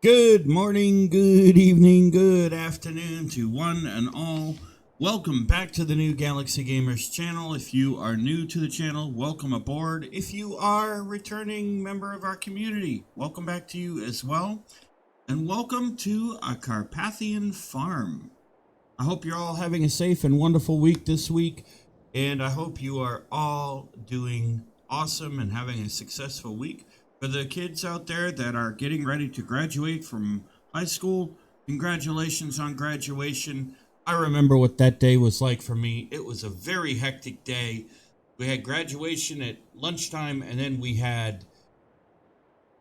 Good morning, good evening, good afternoon to one and all. Welcome back to the New Galaxy Gamers channel. If you are new to the channel, welcome aboard. If you are a returning member of our community, welcome back to you as well. And welcome to a Carpathian farm. I hope you're all having a safe and wonderful week this week. And I hope you are all doing awesome and having a successful week. For the kids out there that are getting ready to graduate from high school, congratulations on graduation. I remember what that day was like for me. It was a very hectic day. We had graduation at lunchtime, and then we had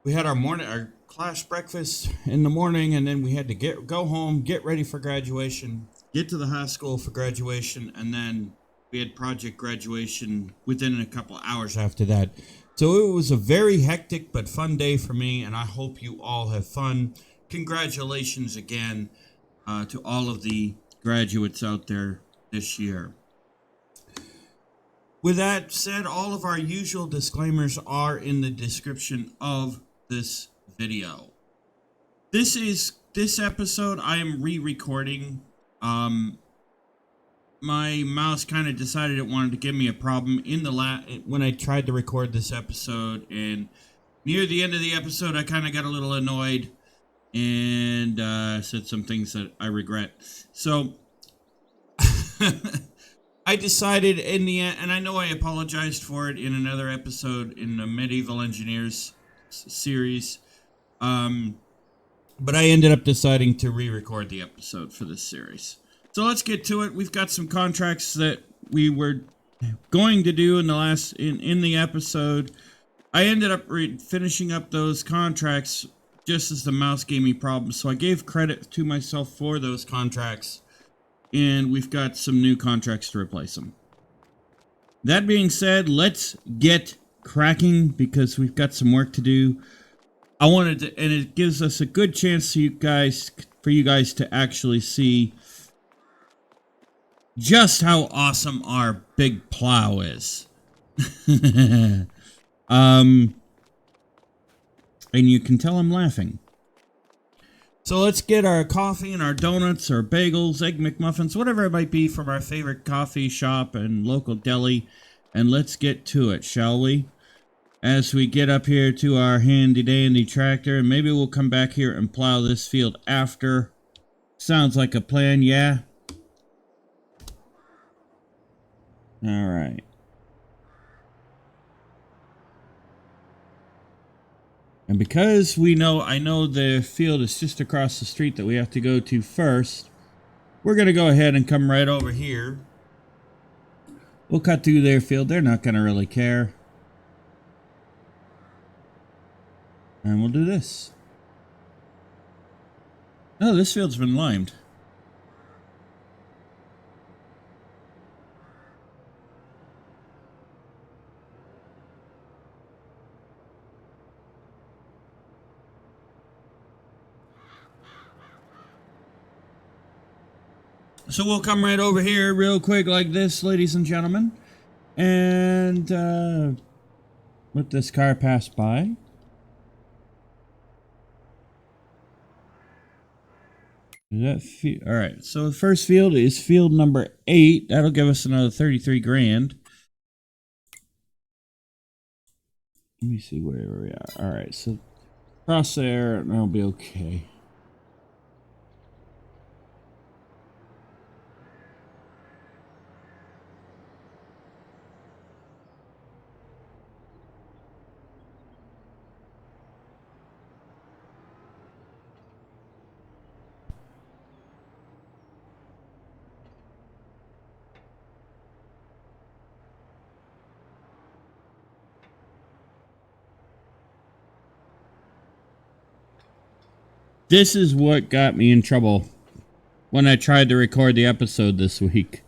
our class breakfast in the morning, and then we had to go home, get ready for graduation, get to the high school for graduation, and then we had project graduation within a couple hours after that. So it was a very hectic but fun day for me, and I hope you all have fun. Congratulations again to all of the graduates out there this year. With that said, all of our usual disclaimers are in the description of this video. This episode I am re-recording. My mouse kind of decided it wanted to give me a problem in the when I tried to record this episode, and near the end of the episode I kind of got a little annoyed and said some things that I regret. So I decided in the end, and I know I apologized for it in another episode in the Medieval Engineers series, but I ended up deciding to re-record the episode for this series. So let's get to it. We've got some contracts that we were going to do in the episode. I ended up finishing up those contracts just as the mouse gave me problems, so I gave credit to myself for those contracts, and we've got some new contracts to replace them. That being said, let's get cracking because we've got some work to do. And it gives us a good chance for you guys to actually see just how awesome our big plow is. And you can tell I'm laughing. So let's get our coffee and our donuts, our bagels, egg McMuffins, whatever it might be from our favorite coffee shop and local deli, and let's get to it, shall we? As we get up here to our handy-dandy tractor, and maybe we'll come back here and plow this field after. Sounds like a plan, yeah? Alright. And because I know the field is just across the street that we have to go to first, we're going to go ahead and come right over here. We'll cut through their field. They're not going to really care. And we'll do this. Oh, this field's been limed. So we'll come right over here real quick like this, ladies and gentlemen. And let this car pass by. Alright, so the first field is field number 8. That'll give us another 33 grand. Let me see where we are. Alright, so cross there, and that'll be okay. This is what got me in trouble when I tried to record the episode this week.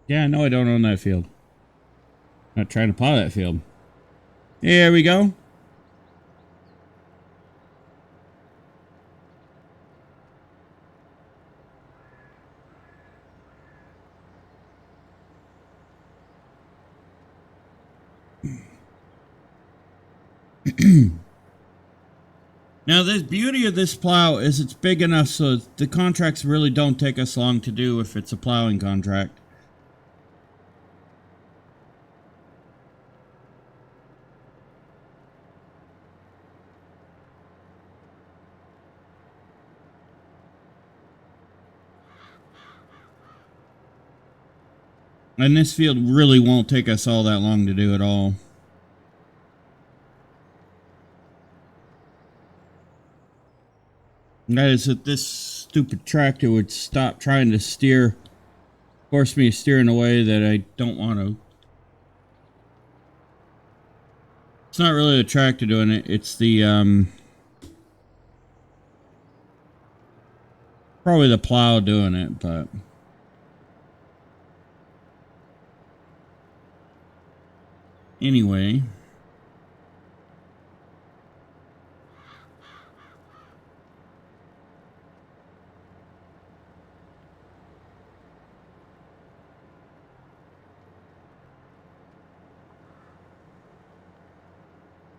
Yeah, no, I don't own that field. I'm not trying to plow that field. Here we go. Now, the beauty of this plow is it's big enough so the contracts really don't take us long to do if it's a plowing contract. And this field really won't take us all that long to do it all. And that is that this stupid tractor would stop trying to steer, force me to steer in a way that I don't want to. It's not really the tractor doing it, it's the, probably the plow doing it, but... Anyway...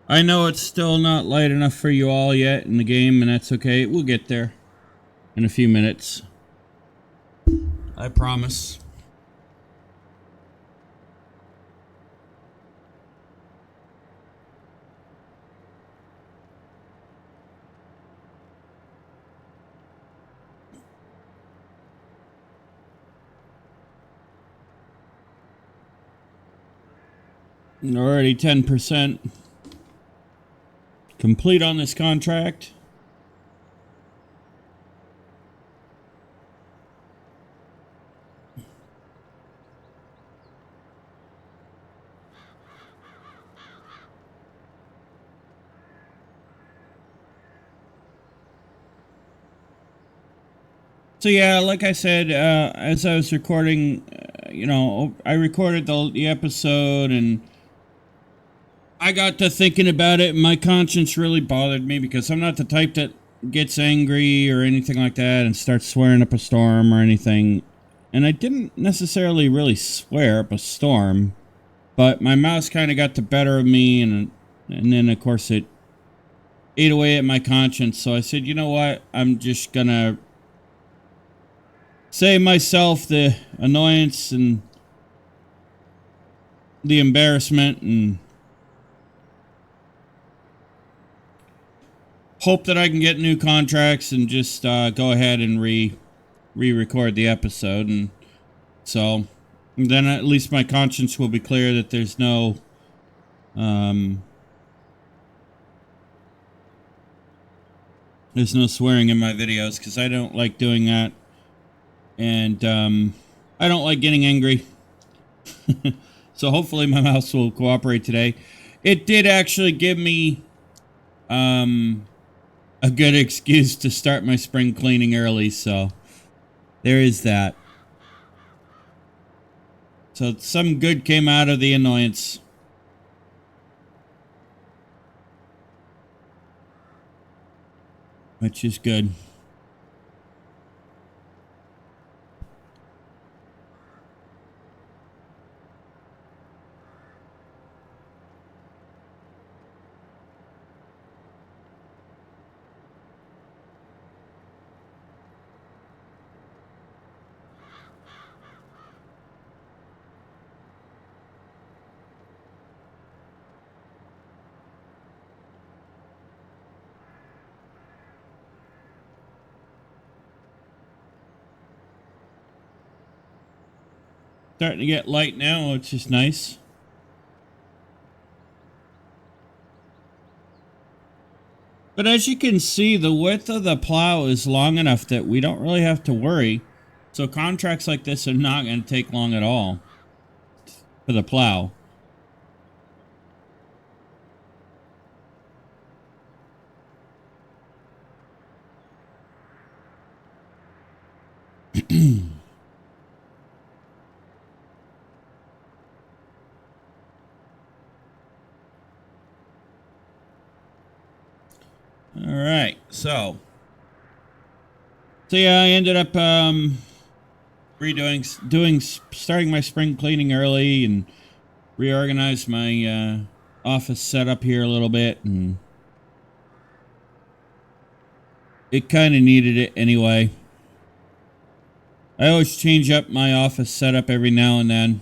I know it's still not light enough for you all yet in the game, and that's okay. We'll get there in a few minutes. I promise. Already 10% complete on this contract. So yeah, like I said, as I was recording, you know, I recorded the episode and I got to thinking about it, and my conscience really bothered me because I'm not the type that gets angry or anything like that and starts swearing up a storm or anything. And I didn't necessarily really swear up a storm, but my mouth kind of got the better of me, and then of course it ate away at my conscience. So I said, you know what? I'm just gonna save myself the annoyance and the embarrassment and hope that I can get new contracts and just go ahead and re-record the episode. And so then at least my conscience will be clear that there's no swearing in my videos, because I don't like doing that, and I don't like getting angry. So hopefully my mouse will cooperate today. It did actually give me a good excuse to start my spring cleaning early, so there is that. So some good came out of the annoyance. Which is good. Starting to get light now, which is nice. But as you can see, the width of the plow is long enough that we don't really have to worry. So contracts like this are not going to take long at all for the plow. All right, so yeah, I ended up starting my spring cleaning early and reorganized my office setup here a little bit, and it kind of needed it anyway. I always change up my office setup every now and then.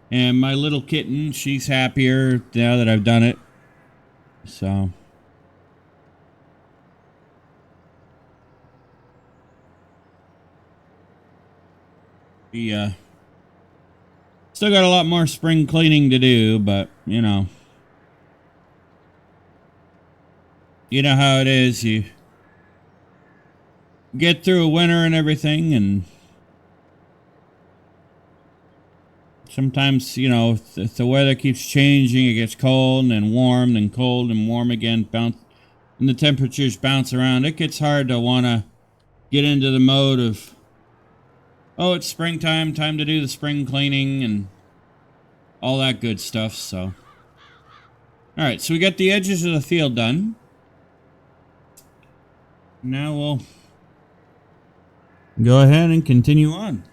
And my little kitten, she's happier now that I've done it. So. Still got a lot more spring cleaning to do, but, you know. You know how it is. You get through a winter and everything, and sometimes, you know, if the weather keeps changing, it gets cold and then warm and cold and warm again, and the temperatures bounce around. It gets hard to want to get into the mode of, oh, it's springtime, time to do the spring cleaning and all that good stuff, so. Alright, so we got the edges of the field done. Now we'll go ahead and continue on.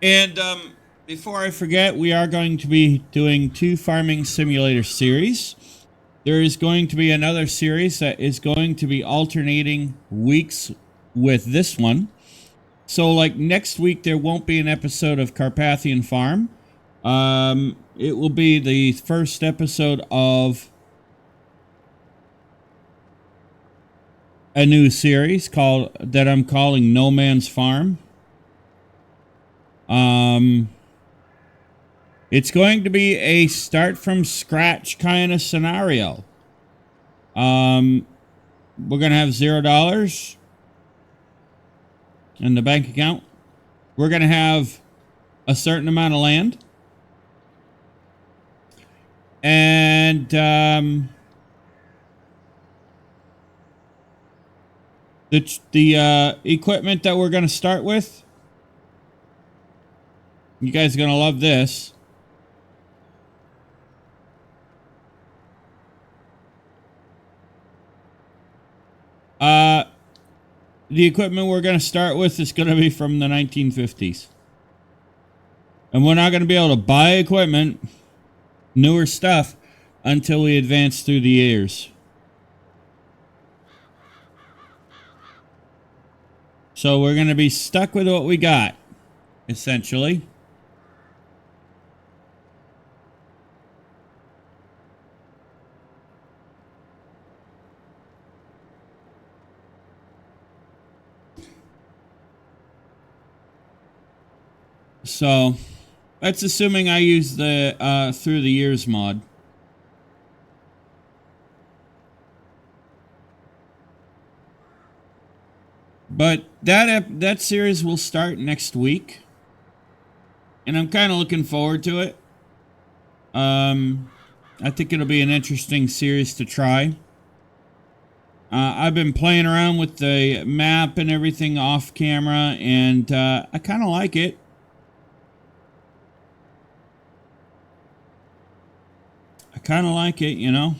And before I forget, we are going to be doing 2 farming simulator series. There is going to be another series that is going to be alternating weeks with this one. So, like, next week, there won't be an episode of Carpathian Farm. It will be the first episode of a new series that I'm calling No Man's Farm. It's going to be a start from scratch kind of scenario. We're going to have $0 in the bank account. We're going to have a certain amount of land. And, the equipment that we're going to start with, you guys are going to love this. The equipment we're going to start with is going to be from the 1950s. And we're not going to be able to buy equipment, newer stuff, until we advance through the years. So we're going to be stuck with what we got, essentially. So, that's assuming I use the through the years mod. But that series will start next week, and I'm kind of looking forward to it. I think it'll be an interesting series to try. I've been playing around with the map and everything off camera, and I kind of like it. Kind of like it, you know.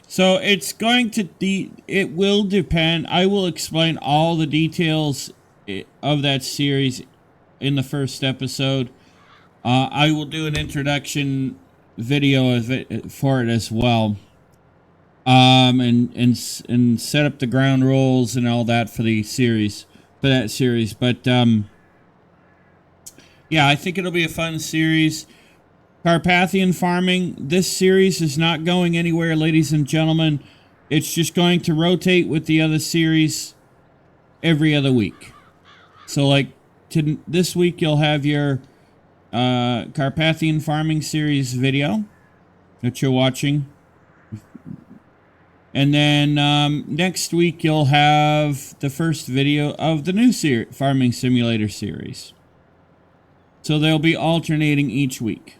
So it's going to it will depend. I will explain all the details of that series in the first episode. I will do an introduction video of it for it as well. And set up the ground rules and all that for the series, for that series. But yeah, I think it'll be a fun series. Carpathian Farming, this series is not going anywhere, ladies and gentlemen. It's just going to rotate with the other series every other week. So, like, this week you'll have your Carpathian Farming Series video that you're watching. And then next week you'll have the first video of the new Farming Simulator series. So they'll be alternating each week.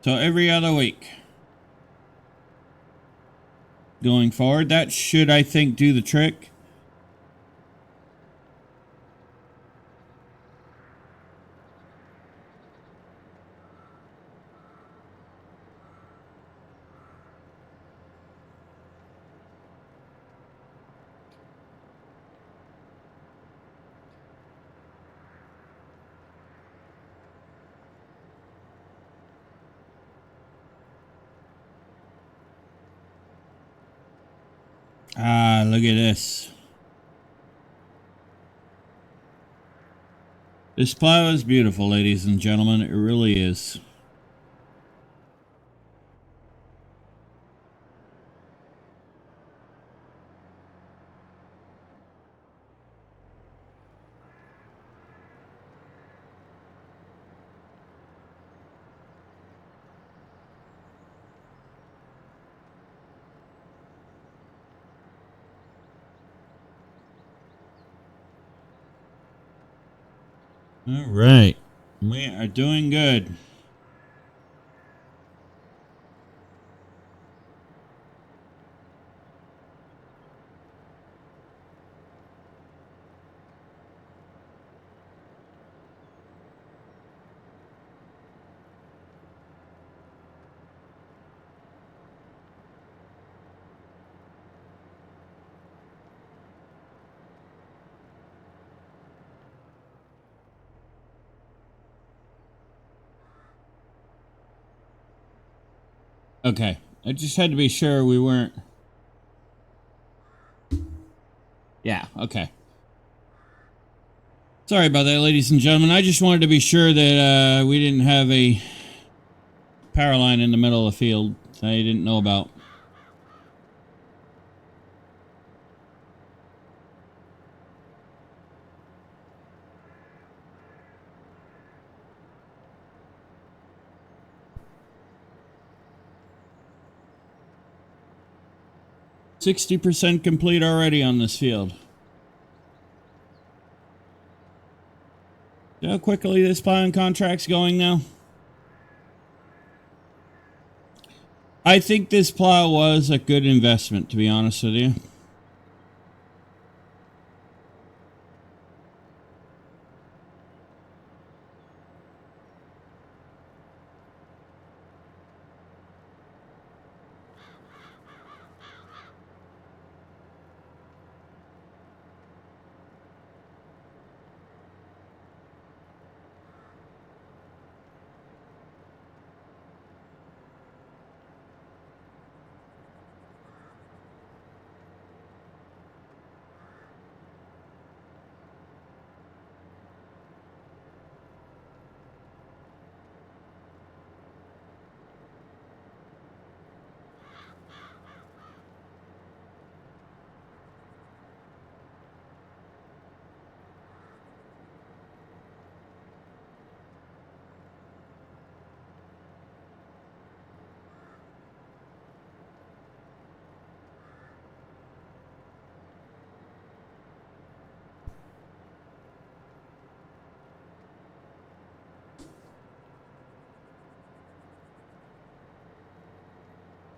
So every other week. Going forward, that should, I think, do the trick. Ah, look at this. This plow is beautiful, ladies and gentlemen. It really is. All right. We are doing good. Okay. I just had to be sure we weren't... Yeah, okay. Sorry about that, ladies and gentlemen. I just wanted to be sure that we didn't have a power line in the middle of the field that I didn't know about. %60 complete already on this field. See how quickly this plowing contract's going now? I think this plow was a good investment, to be honest with you.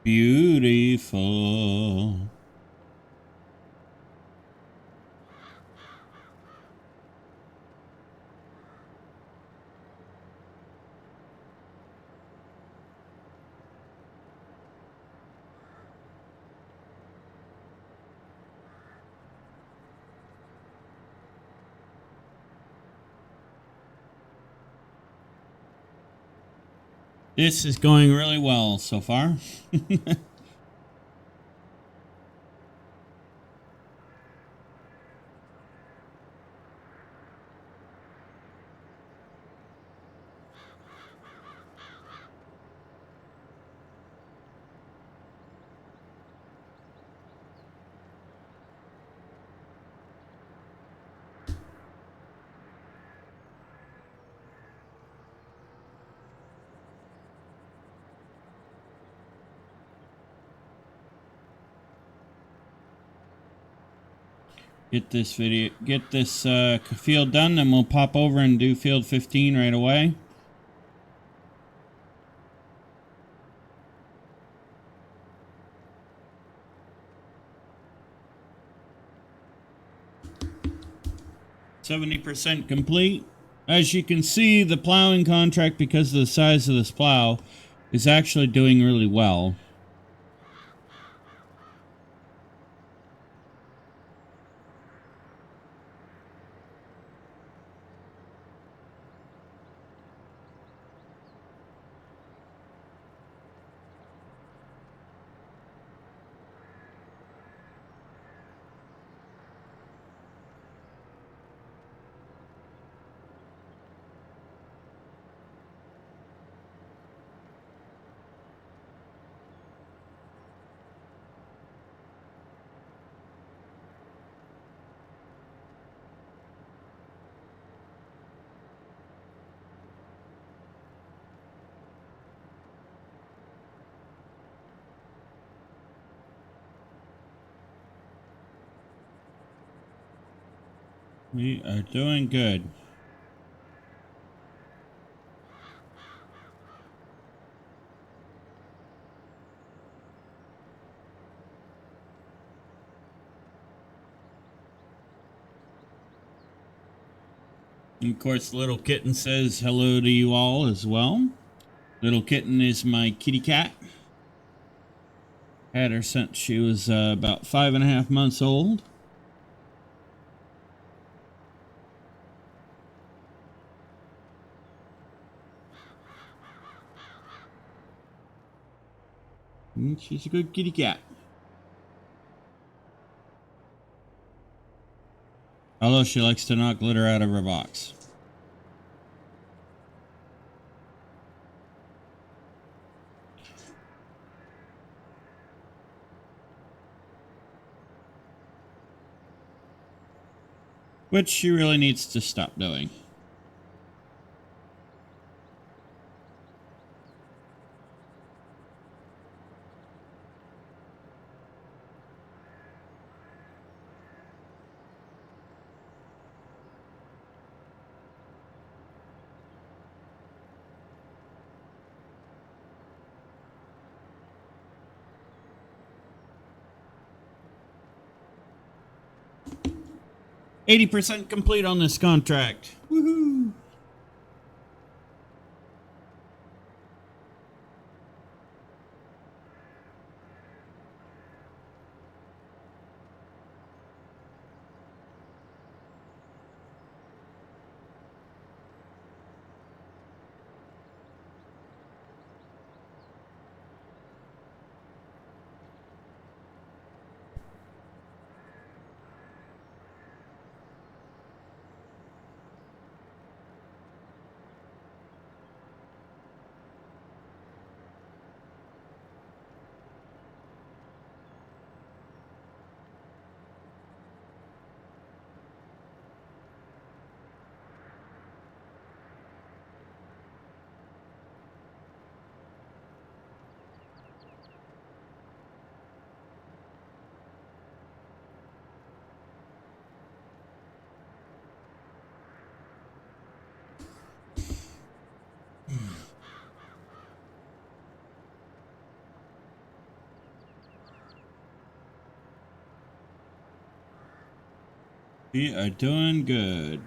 Beautiful. This is going really well so far. get this field done, then we'll pop over and do field 15 right away. %70 complete. As you can see, the plowing contract, because of the size of this plow, is actually doing really well. We are doing good. And of course, Little Kitten says hello to you all as well. Little Kitten is my kitty cat. Had her since she was about 5.5 months old. And she's a good kitty cat. Although she likes to knock glitter out of her box. Which she really needs to stop doing. %80 complete on this contract. Woohoo! We are doing good.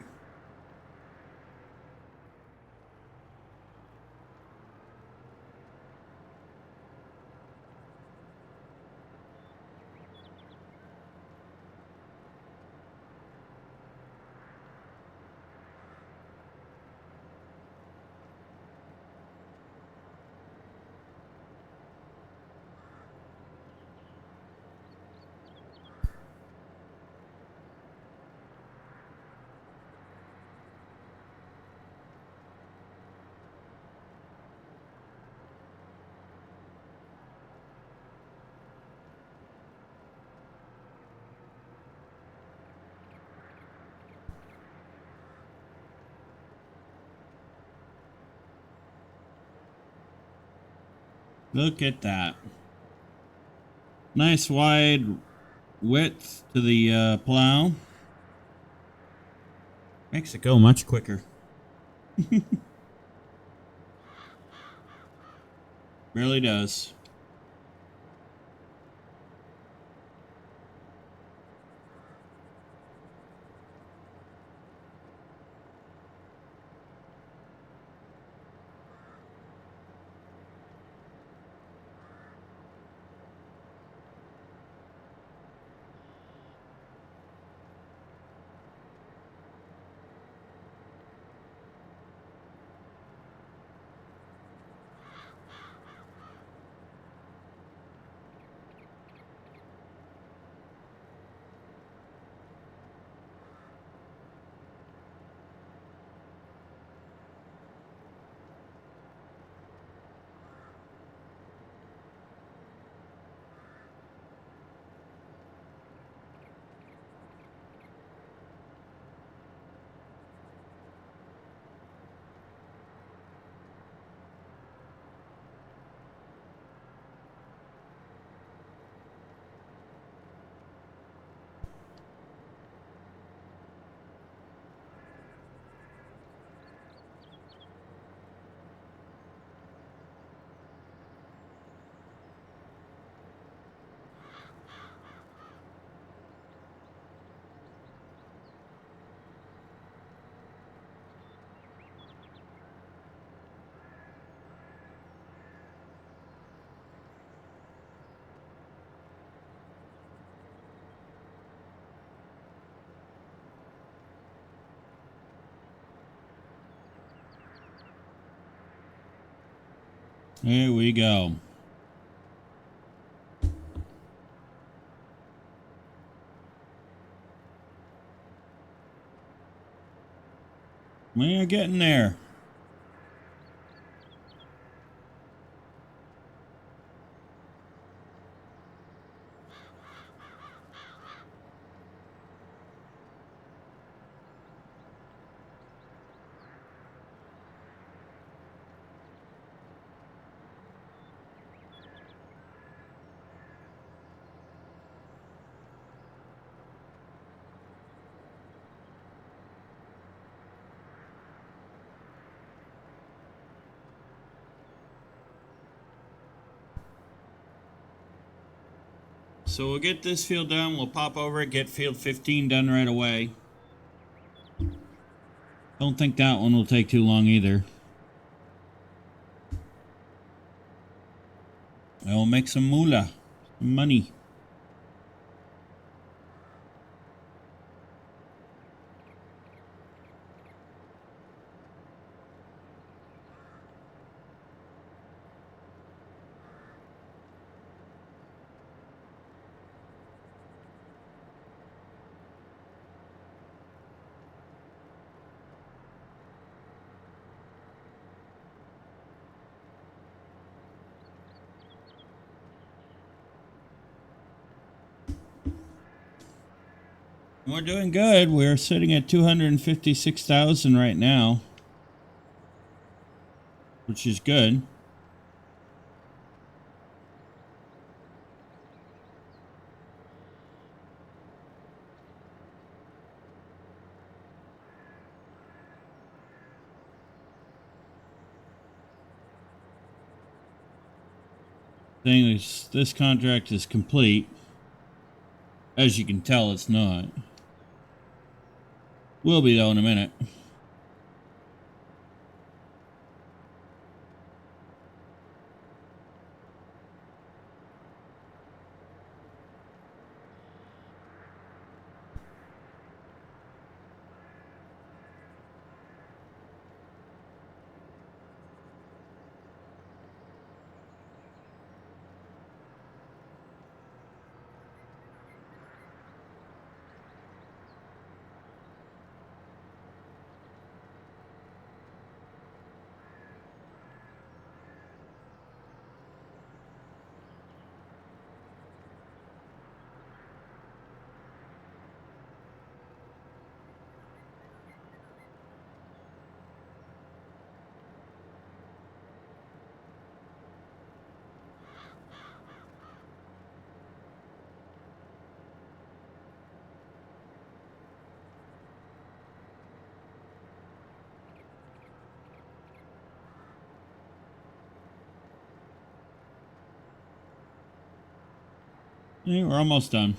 Look at that. Nice wide width to the plow. Makes it go much quicker. Really does. Here we go. We're getting there. So we'll get this field done. We'll pop over it, get field 15 done right away. Don't think that one will take too long either. I will make some moolah, some money. We're doing good. We're sitting at 256,000 right now, which is good. Thing is, this contract is complete. As you can tell, it's not. Will be though in a minute. Okay, we're almost done.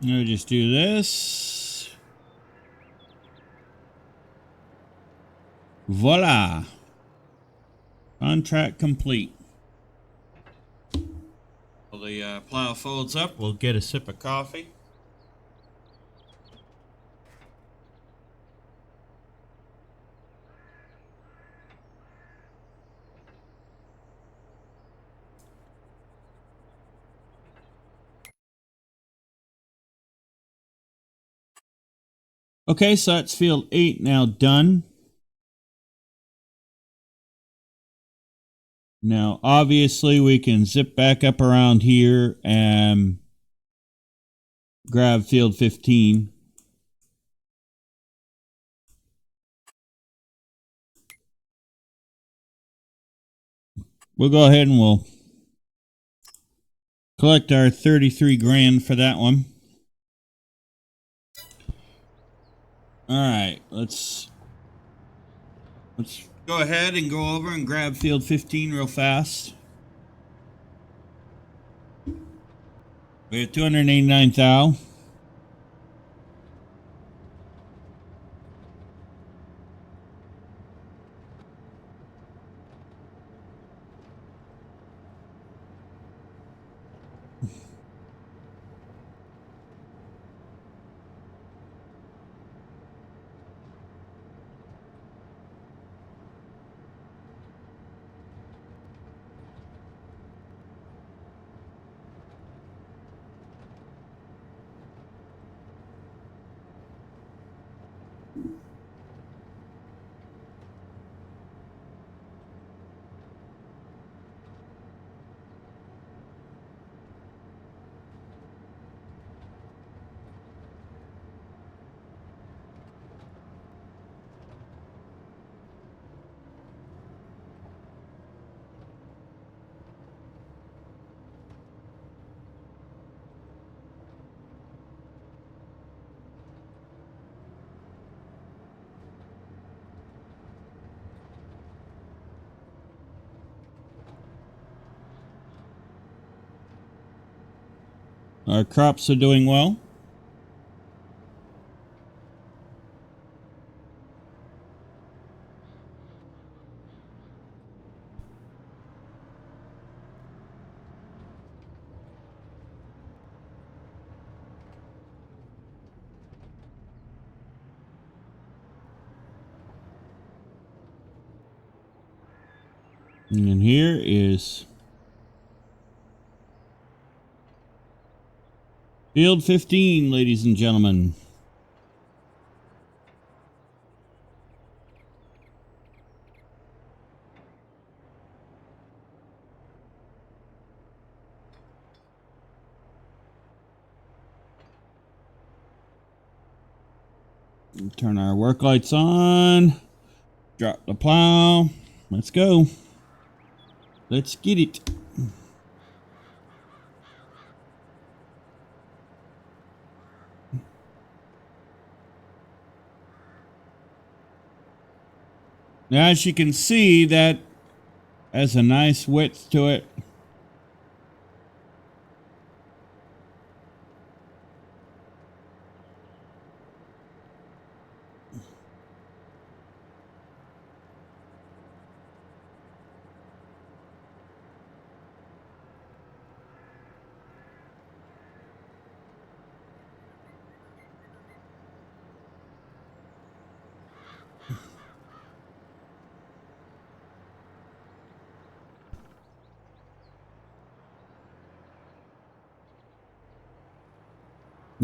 Now just do this. Voila. Contract complete. While the plow folds up, we'll get a sip of coffee. Okay, so that's field 8 now done. Now, obviously, we can zip back up around here and grab field 15. We'll go ahead and we'll collect our 33 grand for that one. All right, let's go ahead and go over and grab field 15 real fast. We have 289 thou. Our crops are doing well. And here is field 15, ladies and gentlemen. Turn our work lights on. Drop the plow. Let's go. Let's get it. Now, as you can see, that has a nice width to it.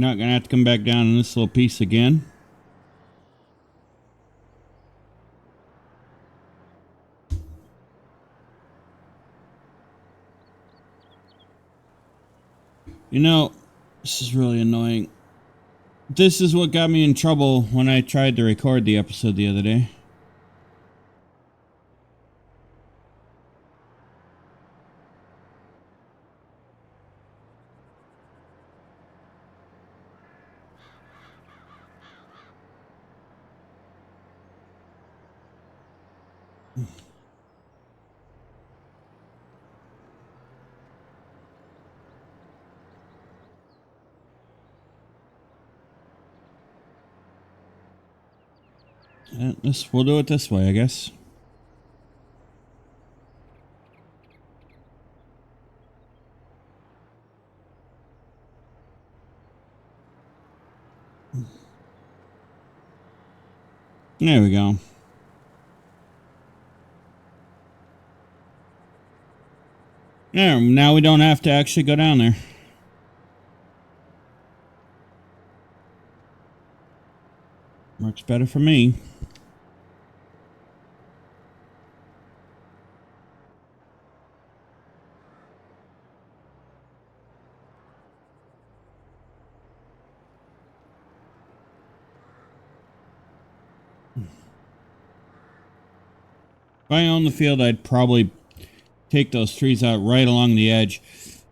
Not gonna have to come back down in this little piece again. You know, this is really annoying. This is what got me in trouble when I tried to record the episode the other day. We'll do it this way, I guess. There we go. There, now we don't have to actually go down there. Works better for me. If I owned the field, I'd probably take those trees out right along the edge.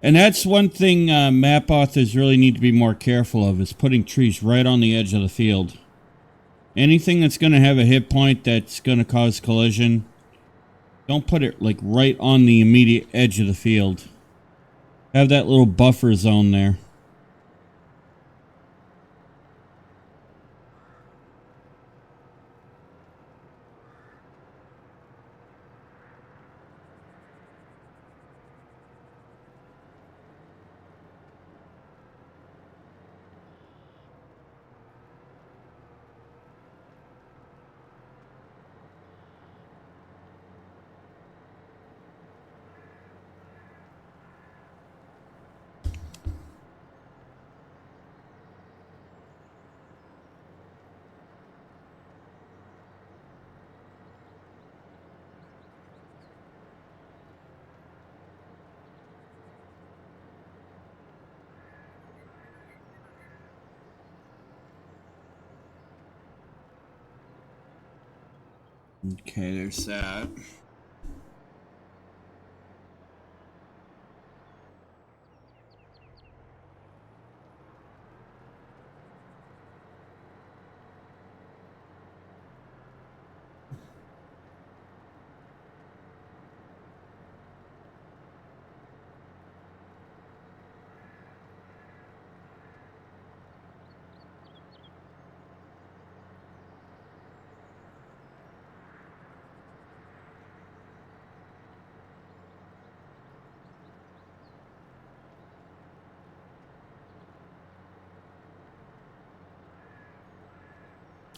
And that's one thing map authors really need to be more careful of, is putting trees right on the edge of the field. Anything that's going to have a hit point that's going to cause collision, don't put it like right on the immediate edge of the field. Have that little buffer zone there. Okay, there's that.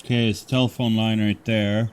Okay, it's telephone line right there.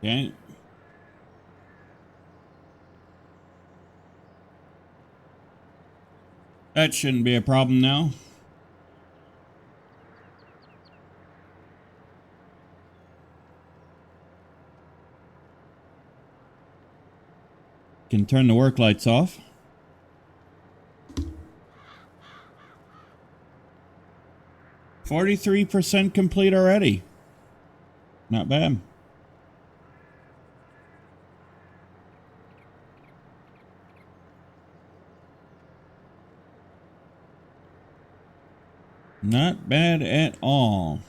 Okay. That shouldn't be a problem now. Can turn the work lights off. %43 complete already. Not bad. Not bad at all.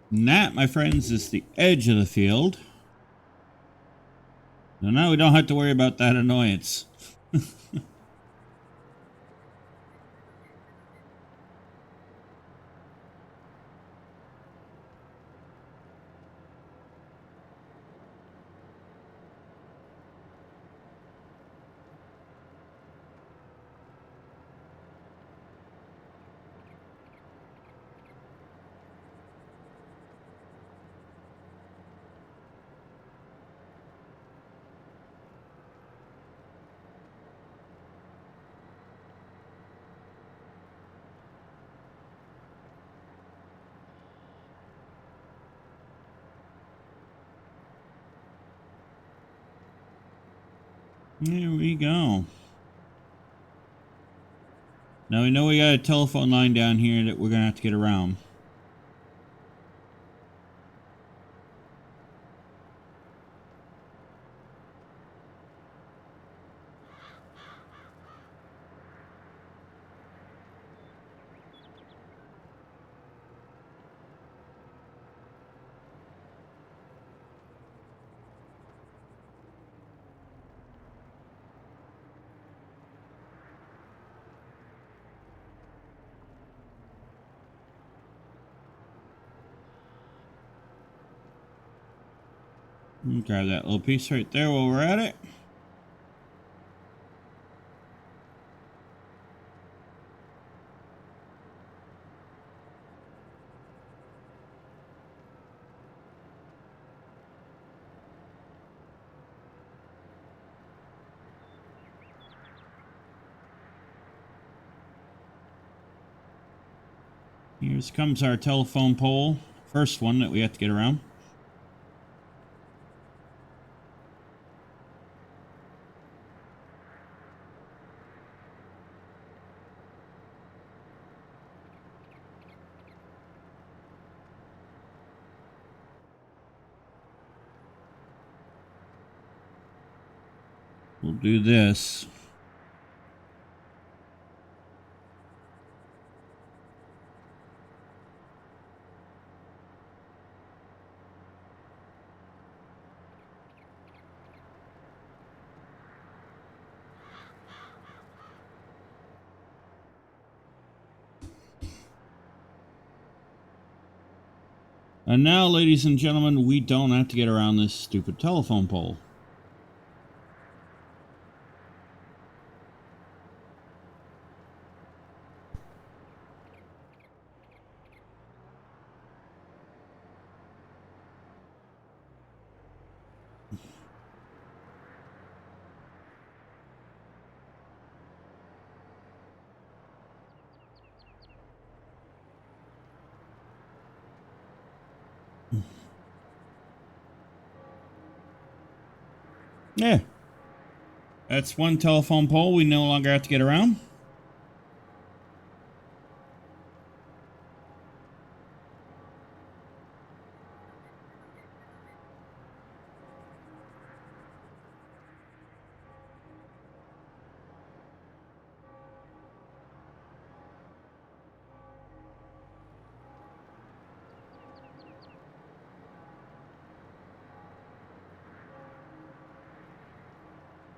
And that, my friends, is the edge of the field. So now we don't have to worry about that annoyance. There we go. Now we know we got a telephone line down here that we're going to have to get around. Grab that little piece right there while we're at it. Here comes our telephone pole. First one that we have to get around. We'll do this. And now, ladies and gentlemen, we don't have to get around this stupid telephone pole. Yeah. That's one telephone pole we no longer have to get around.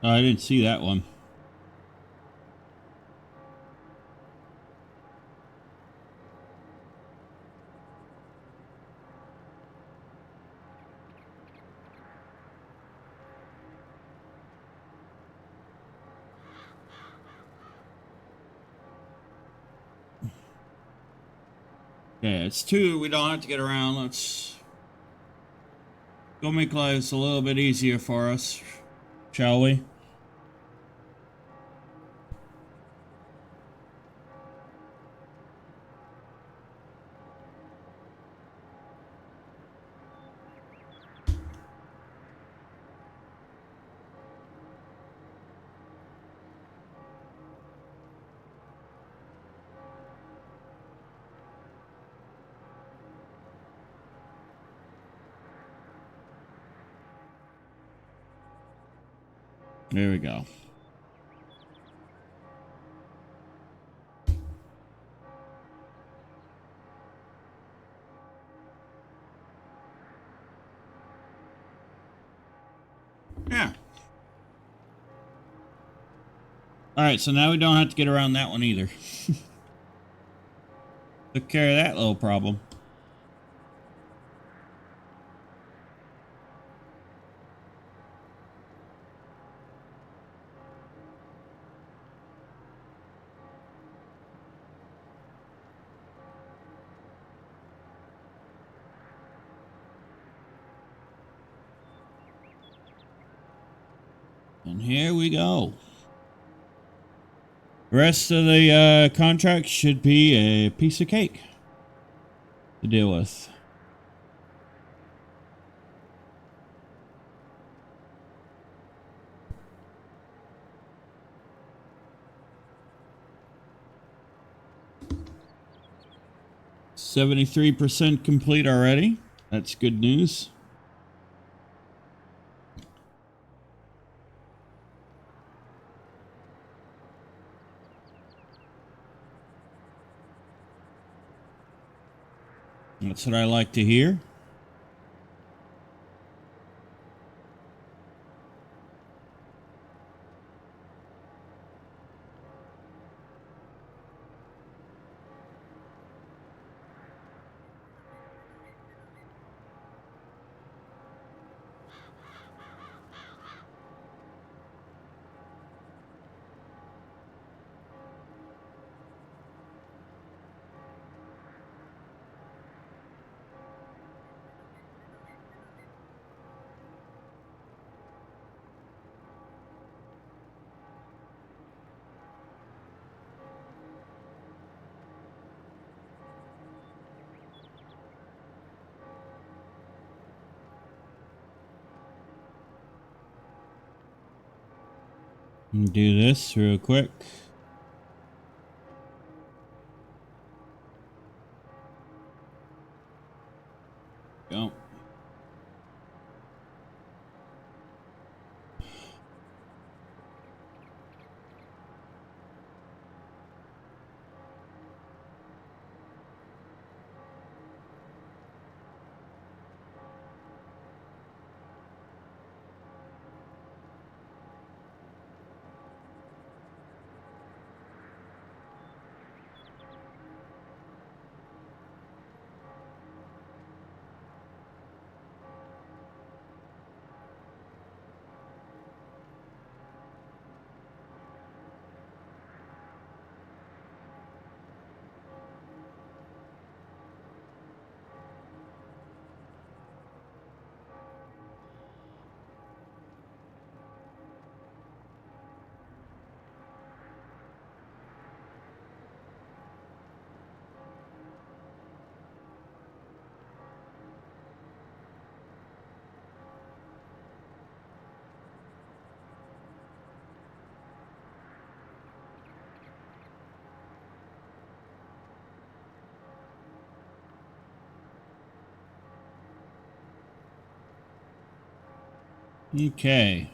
Oh, I didn't see that one. Okay, it's 2. We don't have to get around. Let's go make lives a little bit easier for us, shall we? There we go. Yeah. Alright, so now we don't have to get around that one either. Took care of that little problem. And here we go. The rest of the contract should be a piece of cake to deal with. %73 complete already. That's good news. That's what I like to hear. Do this real quick. Go. Okay.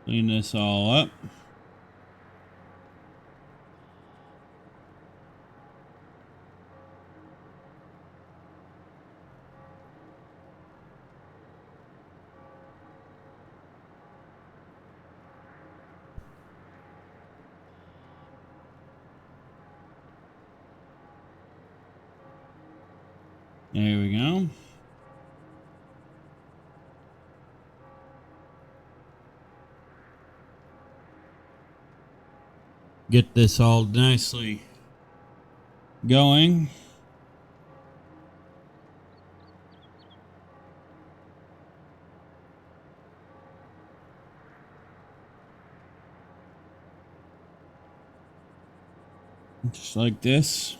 Clean this all up. There we go. Get this all nicely going. Just like this.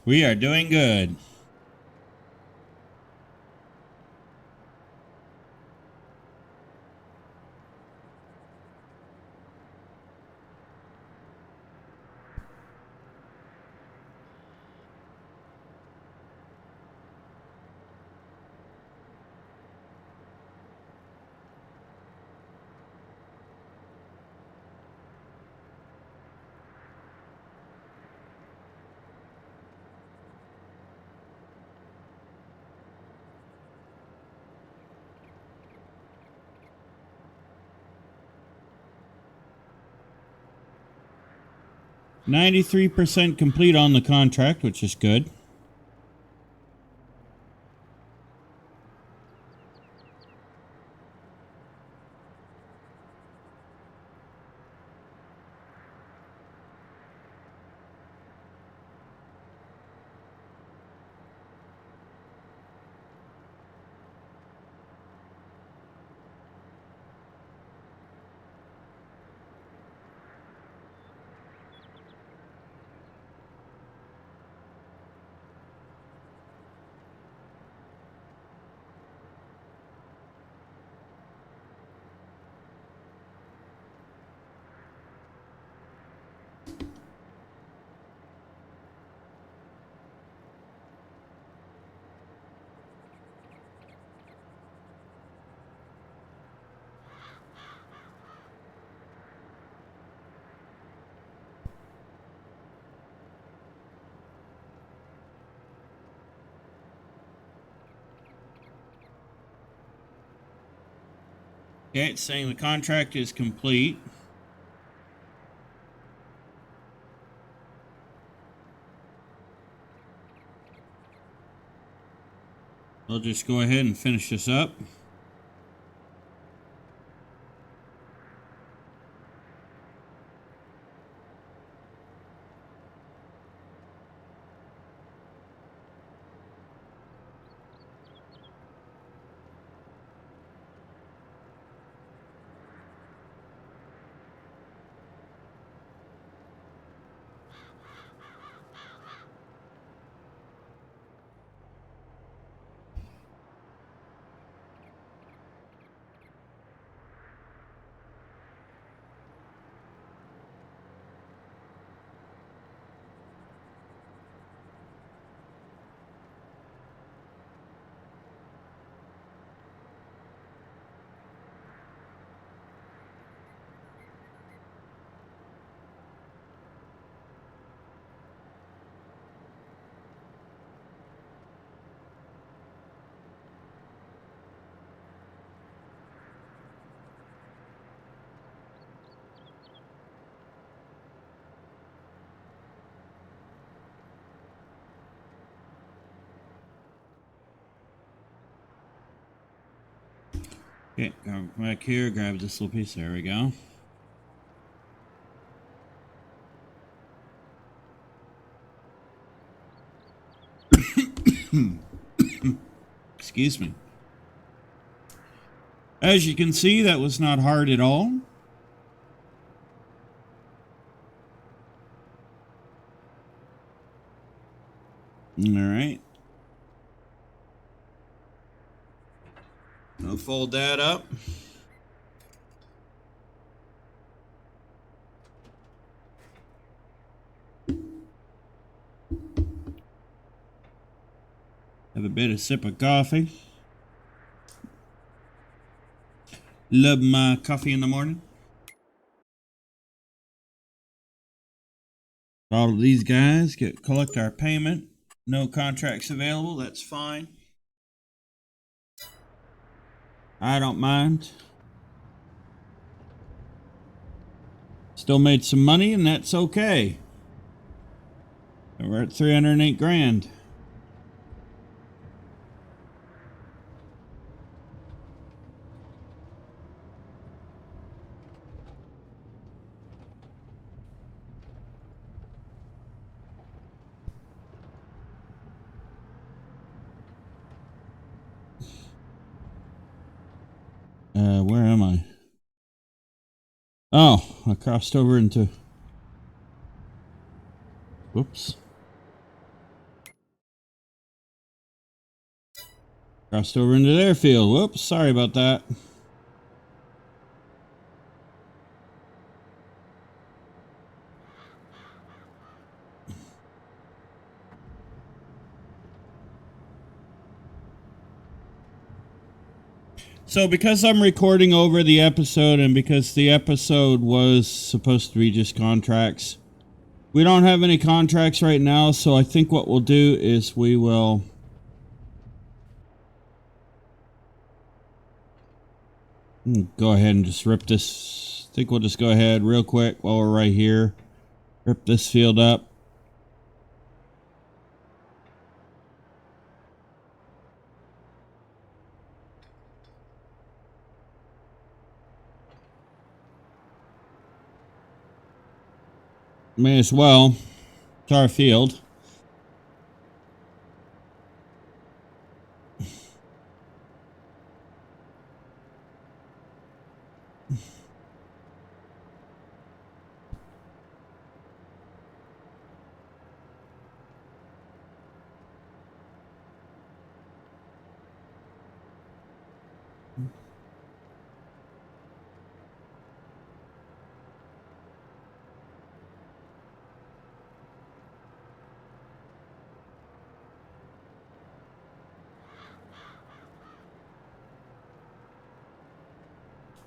We are doing good. %93 complete on the contract, which is good. Okay, it's saying the contract is complete. I'll just go ahead and finish this up. Okay, go back here, grab this little piece. There we go. Excuse me. As you can see, that was not hard at all. All right. I'll fold that up. Have a bit of sip of coffee. Love my coffee in the morning. All of these guys collect our payment. No contracts available. That's fine. I don't mind. Still made some money, and that's okay. And we're at 308 grand. Where am I? Oh, I crossed over into... Whoops. Crossed over into their field. Whoops, sorry about that. So because I'm recording over the episode and because the episode was supposed to be just contracts, we don't have any contracts right now, so I think what we'll do is we will... go ahead and just rip this. I think we'll just go ahead real quick while we're right here. Rip this field up. May as well. It's our field.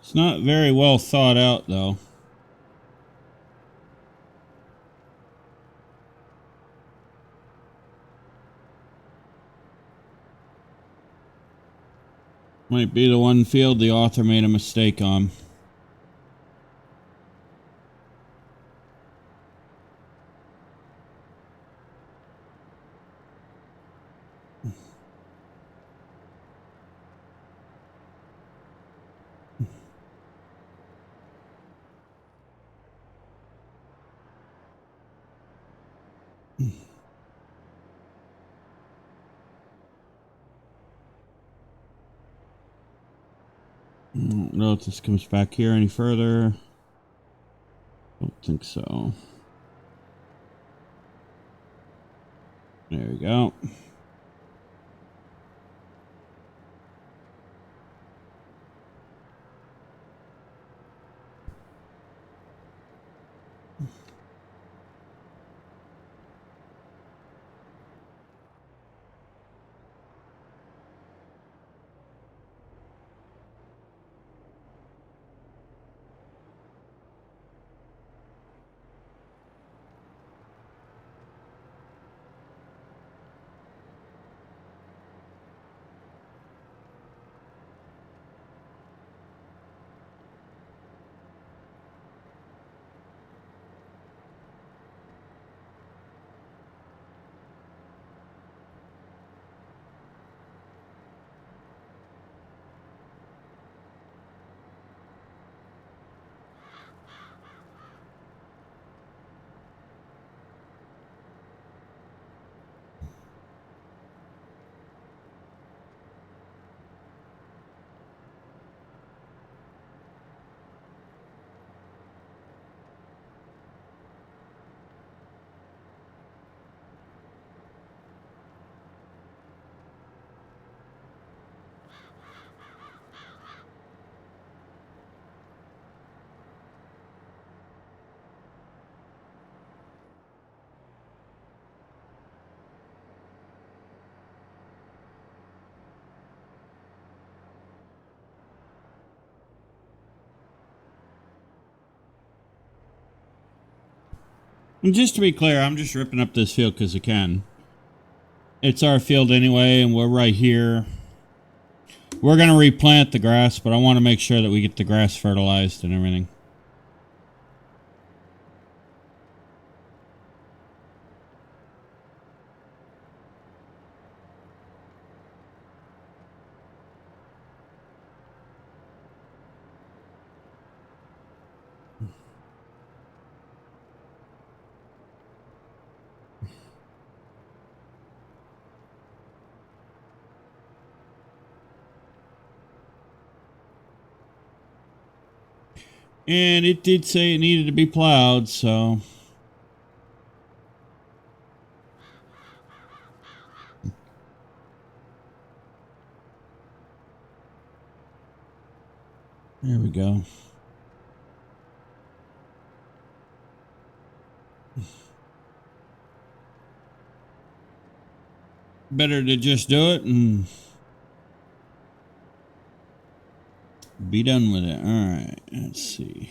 It's not very well thought out, though. Might be the one field the author made a mistake on. I don't know if this comes back here any further. Don't think so. There we go. And just to be clear, I'm just ripping up this field because I can. It's our field anyway, and we're right here. We're going to replant the grass, but I want to make sure that we get the grass fertilized and everything. And it did say it needed to be plowed, so... There we go. Better to just do it and be done with it. Alright, let's see.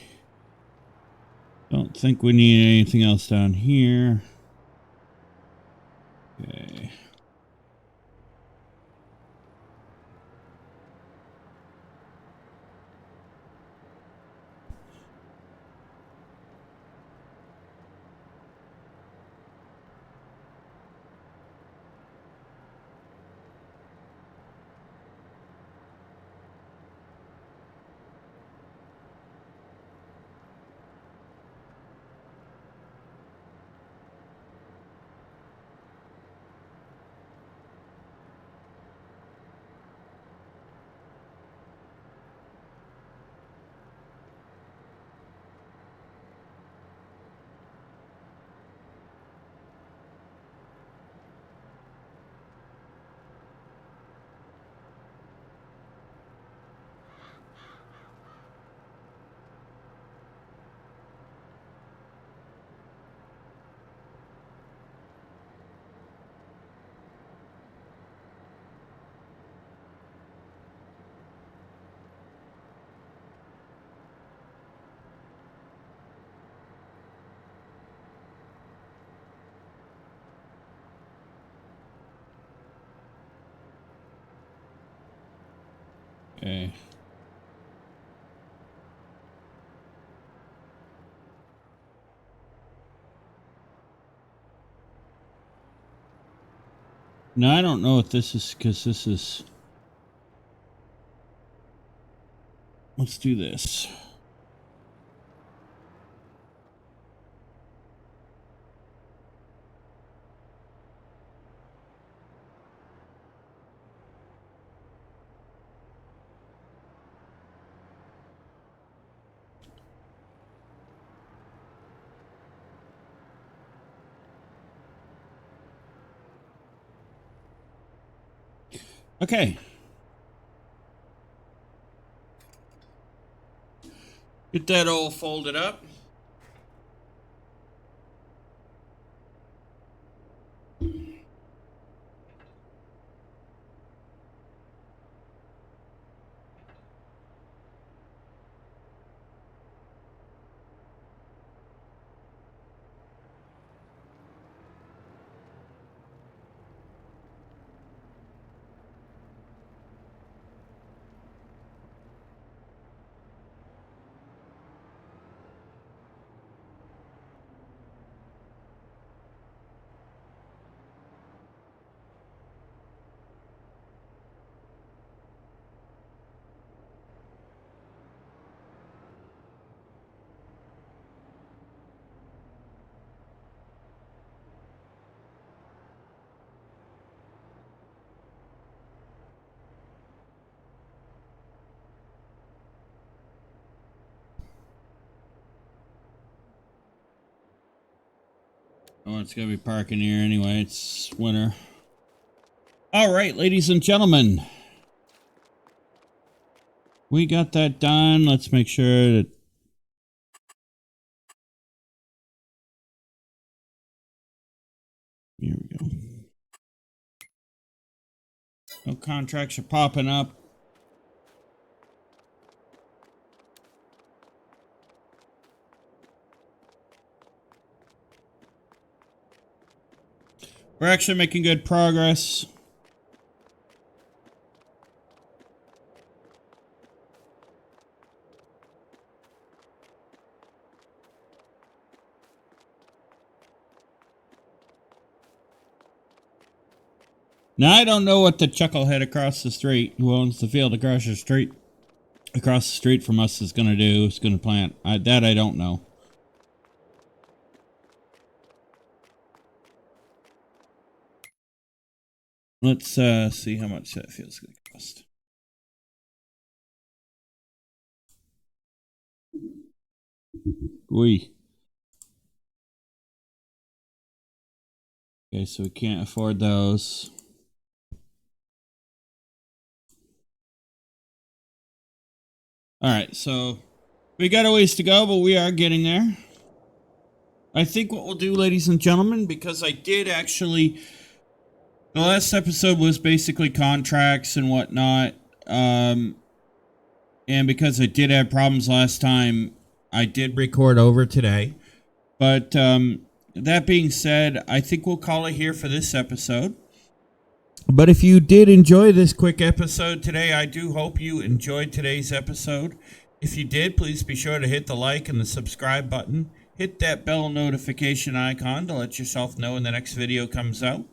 Don't think we need anything else down here. Okay. Okay. Now, I don't know what this is, because this is... Let's do this. Okay. Get that all folded up. Oh, it's going to be parking here anyway. It's winter. All right, ladies and gentlemen. We got that done. Let's make sure that... Here we go. No contracts are popping up. We're actually making good progress. Now, I don't know what the chucklehead across the street who owns the field across the street from us is going to do. Is going to plant. That I don't know. Let's see how much that field's going to cost. Oui. Okay, so we can't afford those. Alright, so we got a ways to go, but we are getting there. I think what we'll do, ladies and gentlemen, because I did actually... The last episode was basically contracts and whatnot. And because I did have problems last time, I did record over today. But that being said, I think we'll call it here for this episode. But if you did enjoy this quick episode today, I do hope you enjoyed today's episode. If you did, please be sure to hit the like and the subscribe button. Hit that bell notification icon to let yourself know when the next video comes out.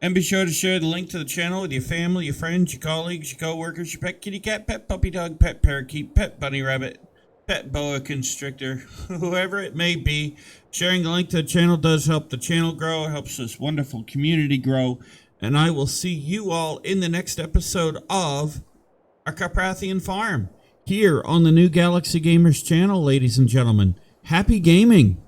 And be sure to share the link to the channel with your family, your friends, your colleagues, your co-workers, your pet kitty cat, pet puppy dog, pet parakeet, pet bunny rabbit, pet boa constrictor, whoever it may be. Sharing the link to the channel does help the channel grow. It helps this wonderful community grow. And I will see you all in the next episode of our Carpathian Farm here on the New Galaxy Gamers channel, ladies and gentlemen. Happy gaming!